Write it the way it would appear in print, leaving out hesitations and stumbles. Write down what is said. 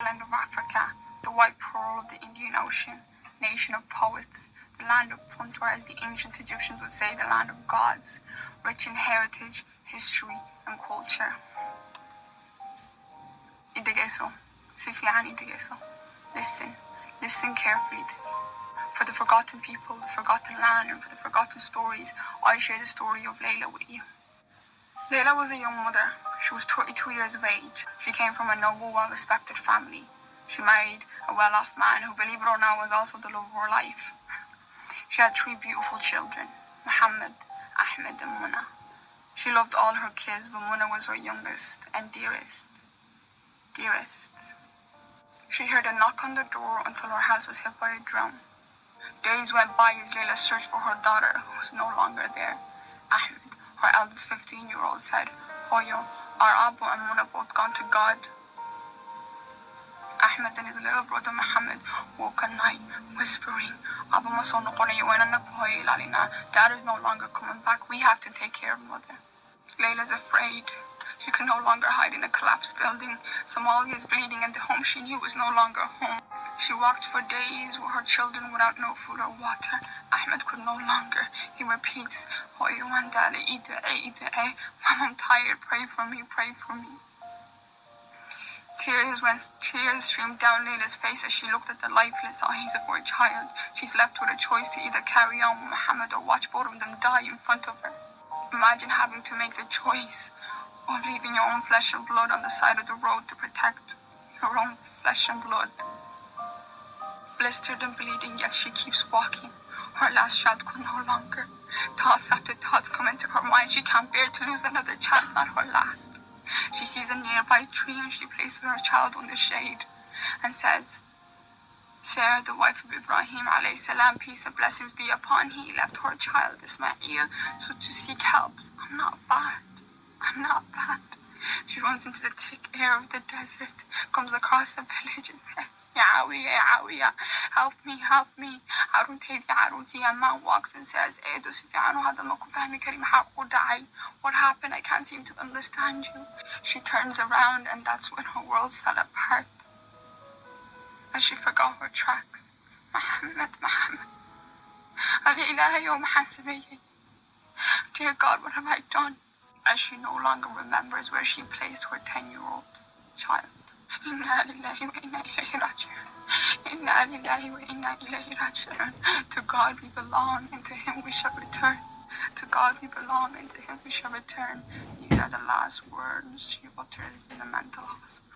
Land of Africa, the white pearl of the Indian Ocean, nation of poets, the land of Punt, or as the ancient Egyptians would say, the land of gods, rich in heritage, history, and culture. Idegeso, Sifiani Idegeso. Listen carefully to me. For the forgotten people, the forgotten land, and for the forgotten stories, I share the story of Layla with you. Layla was a young mother. She was 22 years of age. She came from a noble, well-respected family. She married a well-off man who, believe it or not, was also the love of her life. She had 3 beautiful children, Muhammad, Ahmed, and Muna. She loved all her kids, but Muna was her youngest and dearest. She heard a knock on the door until her house was hit by a drum. Days went by as Layla searched for her daughter, who was no longer there. Ahmed, her eldest 15-year-old, said, "Hoyo, our Abu and Muna both gone to God." Ahmed and his little brother Muhammad woke at night, whispering, "Abu Masono Lalina, Dad is no longer coming back. We have to take care of Mother." Layla's afraid. She could no longer hide in a collapsed building. Somali is bleeding, and the home she knew was no longer home. She walked for days with her children without no food or water. Ahmed could no longer. He repeats, "Hoyo and Daddy, Mom, I'm tired. Pray for me, pray for me." Tears streamed down Layla's face as she looked at the lifeless eyes of her child. She's left with a choice to either carry on with Muhammad or watch both of them die in front of her. Imagine having to make the choice of leaving your own flesh and blood on the side of the road to protect your own flesh and blood. Blistered and bleeding, yet she keeps walking. Her last child could no longer. Thoughts after thoughts come into her mind. She can't bear to lose another child, not her last. She sees a nearby tree and she places her child on the shade and says, "Sarah, the wife of Ibrahim alayhi salam, peace and blessings be upon him, left her child Ismail so to seek help. I'm not bad. She runs into the thick air of the desert, comes across a village and says, Ya Awiya, help me. Aruti. A man walks and says, What happened? I can't seem to understand you. She turns around and that's when her world fell apart. And she forgot her tracks. Muhammad. Dear God, what have I done? As she no longer remembers where she placed her 10-year-old child. Inna lillahi wa inna ilayhi raji'un. To God we belong, and to Him we shall return. To God we belong, and to Him we shall return. These are the last words she utters in the mental hospital.